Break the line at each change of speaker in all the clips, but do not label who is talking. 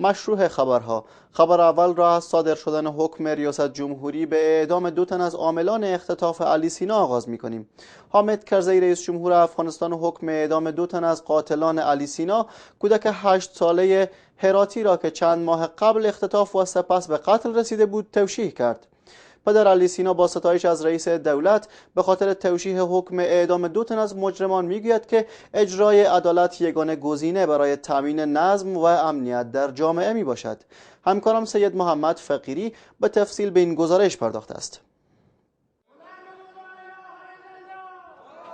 مشروع خبرها. خبر اول را از صادر شدن حکم ریاست جمهوری به اعدام 2 تن از عاملان اختطاف علی سینا آغاز می‌کنیم. حامد کرزی رئیس جمهور افغانستان حکم اعدام 2 تن از قاتلان علی سینا کودک 8 ساله هراتی را که چند ماه قبل اختطاف و سپس به قتل رسیده بود توشیح کرد. پدر علی سینا با ستایش از رئیس دولت به خاطر توشیح حکم اعدام 2 تن از مجرمان میگوید که اجرای عدالت یگانه گزینه برای تامین نظم و امنیت در جامعه می باشد. همکارم سید محمد فقیری به تفصیل به این گزارش پرداخته است.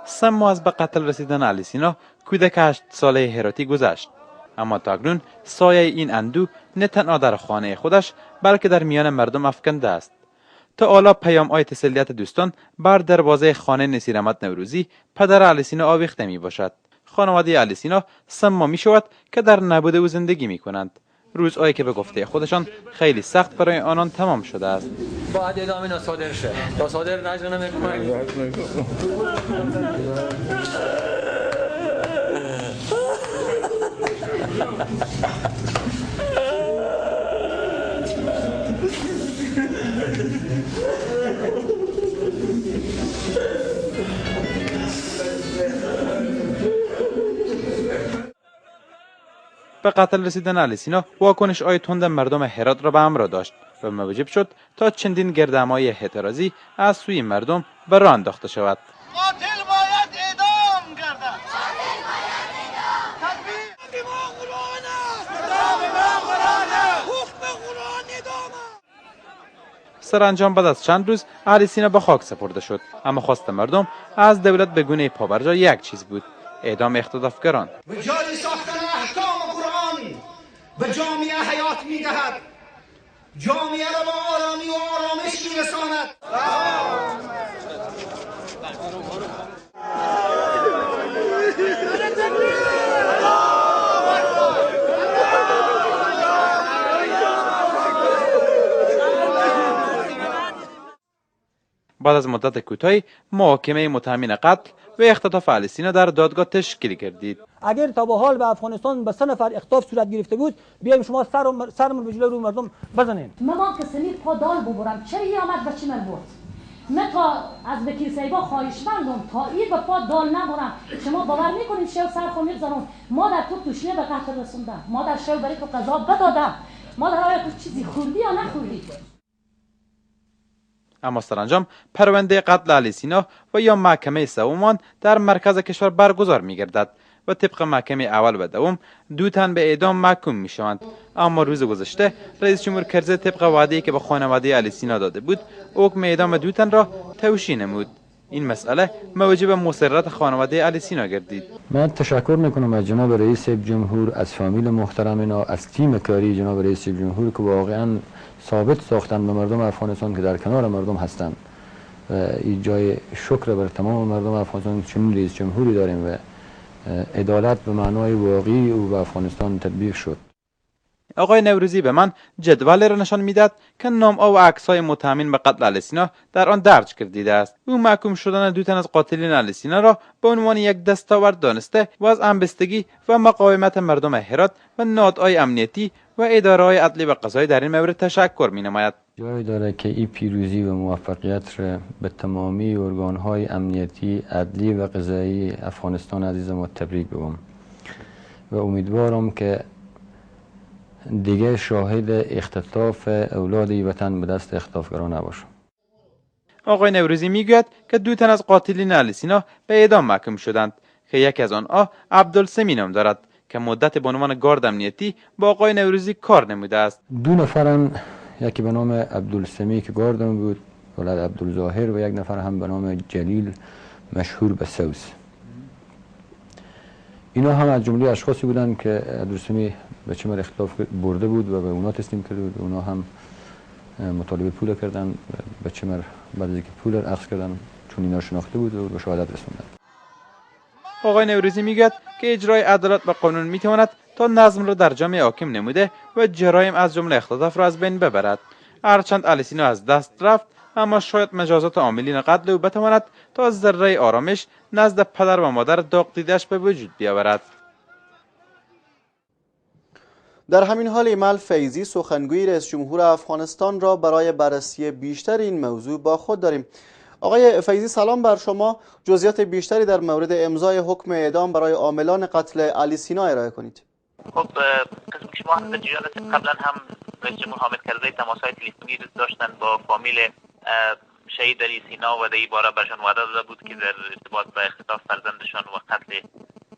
3 ماه از به قتل رسیدن علی سینا کودک 8 ساله هراتی گذشت، اما تاکنون سایه این اندوه نه تنها در خانه خودش بلکه در میان مردم افکنده است. تا حالا پیام‌های تسلیت دوستان بر دروازه خانه نصیر احمد نوروزی پدر علی سینا آویخته می باشد. خانواده علی سینا 3 ماه می شود که در نبود او زندگی می کنند. روزهایی که به گفته خودشان خیلی سخت برای آنان تمام شده است.
باید ادامه صادر شه تا صادر نشه نمی‌کنه.
به قتل رسیدن علی سینا واکنش های تند مردم هرات را به همراه داشت و موجب شد تا چندین گردهمایی اعتراضی از سوی مردم به راه انداخته شود.
قاتل باید اعدام گردد. قاتل باید اعدام. تکبیر. ما قرآن است. کتاب ما قرآن است. حکم قرآن اعدام است.
سرانجام بعد از چند روز علی سینا به خاک سپرده شد، اما خواست مردم از دولت به گونه پابرجا یک چیز بود: اعدام اختطافگران.
به جای ساختن احکام قرآن به جامعه حیات می‌دهد، جامعه را به آرامی و آرامش می‌رساند.
بعد از مدت کوتاهی محاکمه متهمین قتل و اختطاف علی سینا در دادگاه تشکیل گردید.
اگر تا به حال به افغانستان به 3 نفر اختطاف صورت گرفته بود، بیایم شما سرمون به جلوی مردم بزنین.
من که سنید پا دال ببرم چه آمد به چی من بود؟ من تا از وکیل صاحبا خواهش مندم تا این به پا دال نبرم. شما باور میکنید شو سر خو میگذارم ما در تو توشیه به قتل رسوندم، ما در شو برای تو قضا بدادم، ما در آیا تو چیزی خوردی یا نخوردی؟
اما سرانجام پرونده قتل علی سینا و یا محکمه سوم در مرکز کشور برگزار می‌گردد و طبق محکمه اول و دوم 2 تن به اعدام محکوم می‌شوند. اما روز گذشته رئیس جمهور کرزی طبق وعده‌ای که به خانواده علی سینا داده بود حکم اعدام 2 تن را توشیح نمود. این مسئله موجب مسرت خانواده علی سینا گردید.
من تشکر میکنم از جناب رئیس جمهور، از فامیل محترم اینا، از تیم کاری جناب رئیس جمهور که واقعا ثابت ساختن به مردم افغانستان که در کنار مردم هستند. این جای شکر بر تمام مردم افغانستان چنین رئیس جمهوری داریم و عدالت به معنای واقعی او به افغانستان تطبیق شد.
آقای نوروزی به من جدولی را نشان میداد که نام‌ها و عکس‌های متهمین به قتل علی سینا در آن درج گردیده است. او محکوم شدن 2 تن از قاتلین علی سینا را به عنوان یک دستاورد دانسته و از همبستگی و مقاومت مردم هرات و نهادهای امنیتی و اداره‌های عدلی و قضایی در این مورد تشکر می‌نماید.
جای داره که این پیروزی و موفقیت را به تمامی ارگان‌های امنیتی، عدلی و قضایی افغانستان عزیز ما تبریک بگم و امیدوارم که دیگه شاهد اختطاف اولاد وطن به دست اختطافگران نباشم.
آقای نوروزی میگوید که 2 تن از قاتلین علی سینا به اعدام محکوم شدند که یکی از آنها عبدالسمی نام دارد که مدت به عنوان گارد امنیتی با آقای نوروزی کار نموده است.
2 نفرن، یکی به نام عبدالسمی که گاردم بود، ولد عبدالظاهر، و یک نفر هم به نام جلیل مشهور به سوس. اینا هم از جمله اشخاصی بودند که عبدالسمی به چمر اختلاف برده بود و به اونا تسلیم کرده بود. اونا هم مطالبه پول کردن به چمر، بعد از اینکه پول را اخذ کردن چون اینا شناخته بود و به شهادت رسوندن.
آقای نوروزی میگوید که اجرای عدالت و قانون میتواند تا نظم را در جامعه حاکم نموده و جرایم از جمله اختطاف را از بین ببرد. هرچند علی سینا از دست رفت، اما شاید مجازات عاملین قتل او بتواند تا ذره آرامش نزد پدر و مادر داغ دیده‌اش به وجود بیاورد.
در همین حال ایمل فیضی سخنگوی رئیس جمهور افغانستان را برای بررسی بیشتر این موضوع با خود داریم. آقای فیضی سلام بر شما. جزئیات بیشتری در مورد امضای حکم اعدام برای عاملان قتل علی سینا ارائه کنید.
خب قسم که شما هم در قبلا هم رئیس جمهور حامد کرزی تماس‌های تلفنی داشتن با فامیل شهید علی سینا و در این باره برشان وعده داده بود که در ارتباط با اختطاف فرزندشان و قتل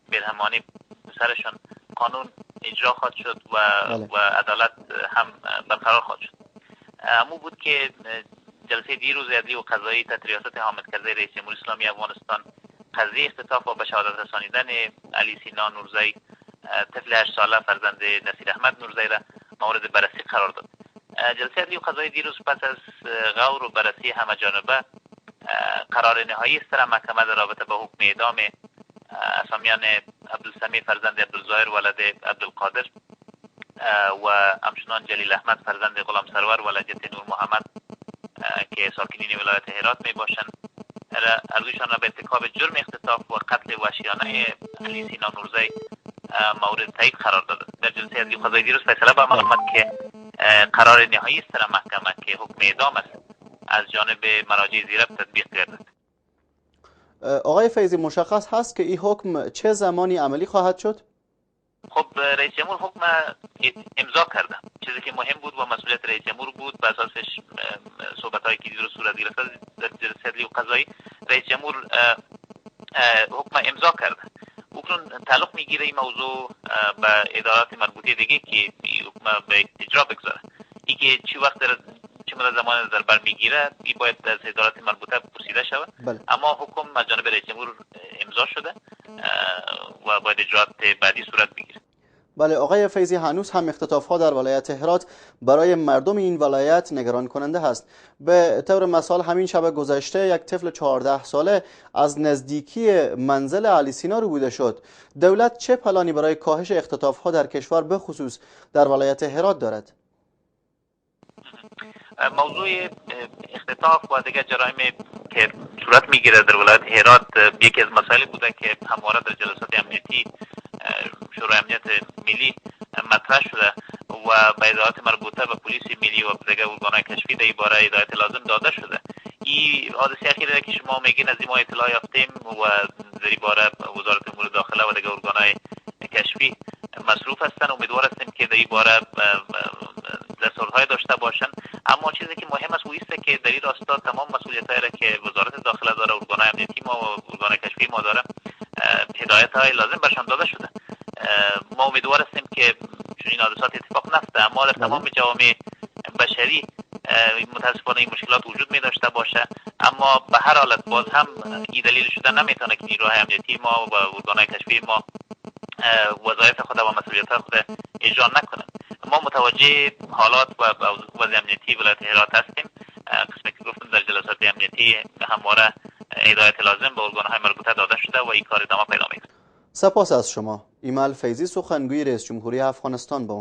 بیرحمانه پسرشان قانون اجرا خواهد شد و عدالت هم برقرار خواهد شد. امو بود که جلسه دیروز عدلی و قضایی تحت ریاست حامد کرزی رئیس جمهوری اسلامی افغانستان قضیه اختطاف و به شهادت رسانیدن علی سینا نورزی طفل 8 ساله فرزند نصیر احمد نورزی را مورد بررسی قرار داد. جلسه عدلی و قضایی دیروز پس از غور و بررسی همه جانبه قرار نهایی است در محکمه در رابطه با حکم اعدام اسامیان عبدالسمی فرزند عبدالظاهر ولد عبدالقادر و همچنان جلیل احمد فرزند غلام سرور ولد نور محمد که ساکنین ولایت هرات می باشند ارزوشان را به ارتکاب جرم اختطاف و قتل وحشیانه علی سینا نورزی مورد تایید قرار داده. در جلسه عدلی و قضایی دیروز فیصله به عمل آمد که قرار نهایی است در محکمه که حکم اعدام است از جانب مراجع زیرک تطبیق گردد.
آقای فیضی مشخص هست که این حکم چه زمانی عملی خواهد شد؟
خب رئیس جمهور حکم امضا کرده. چیزی که مهم بود و مسئولیت رئیس جمهور بود به اساسش صحبت‌هایی که دیروز صورت گرفت در جلسه عدلی و قضایی رئیس جمهور حکم امضا کرده. اکنون تعلق میگیره این موضوع به ادارات مربوطه دیگه که حکم به اجرا بگذاره. این که چی وقت چه مدت زمان در بر میگیره این باید از ادارات مربوطه پرسیده شود. اما حکم از جانب رئیس جمهور امضا شده و باید اجرات بعدی صورت بگیره.
بله آقای فیضی، هنوز هم اختطاف‌ها در ولایت هرات برای مردم این ولایت نگران کننده هست. به طور مثال همین شب گذشته یک طفل 14 ساله از نزدیکی منزل علی سینا روبوده شد. دولت چه پلانی برای کاهش اختطاف‌ها در کشور به خصوص در ولایت هرات دارد؟
موضوع اختطاف و دیگر جرایم که صورت میگیره در ولایت هرات یکی از مسائلی بوده که همواره در جلسات امنیتی شورای امنیت ملی مطرح شده و به ادارات مربوطه به پلیس ملی و دیگر ارگان‌های کشفی در این باره هدایت لازم داده شده. این حادثه اخیری که شما میگین از این ما اطلاع یافتیم و در این باره وزارت امور داخله و دیگر ارگان‌های کشفی مصروف هستند. امیدوار هستیم که در این باره دستورهای داشته باشند. اما چیزی که مهم است است که در این راستا تمام مسئولیت‌هایی را که وزارت داخله داره، ارگان‌های امنیتی ما و ارگان‌های کشفی ما داره، هدایت‌های لازم برشان داده شده. ما امیدوار هستیم که چنین حادثات اتفاق نیفته، اما در تمام جوامع بشری متاسفانه این مشکلات وجود می داشته باشه. اما به هر حالت باز هم این دلیل شده نمیتونه که نیروهای امنیتی ما و ارگان‌های کشفی ما وظایف خود و مسئولیت خود اجرا نکنند. ما متوجه حالات و وضع امنیتی ولایت هرات هستیم. قسمی که گفتم در جلسات امنیتی همواره هدایت لازم به ارگان‌های مربوطه داده شده و این کار ادامه پیدا می‌کنه.
سپاس از شما. ایمل فیضی سخنگوی رئیس جمهوری افغانستان با